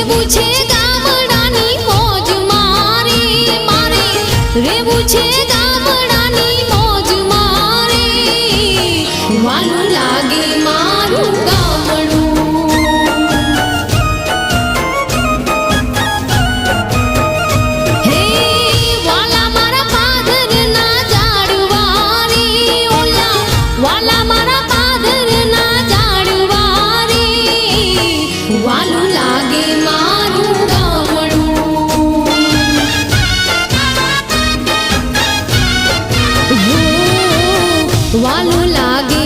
રેવું છે ગામડાની મોજ મારે મારે રેવું છે ગામડાની મોજ મારે વાલું લાગે મારું ગામડું હે વાલા મારા પાદરના ઝાડવા રે ઓલા વાલા મારા પાદરના ઝાડવા રે વાલું લાગે મારું ગામડું વાલું લાગે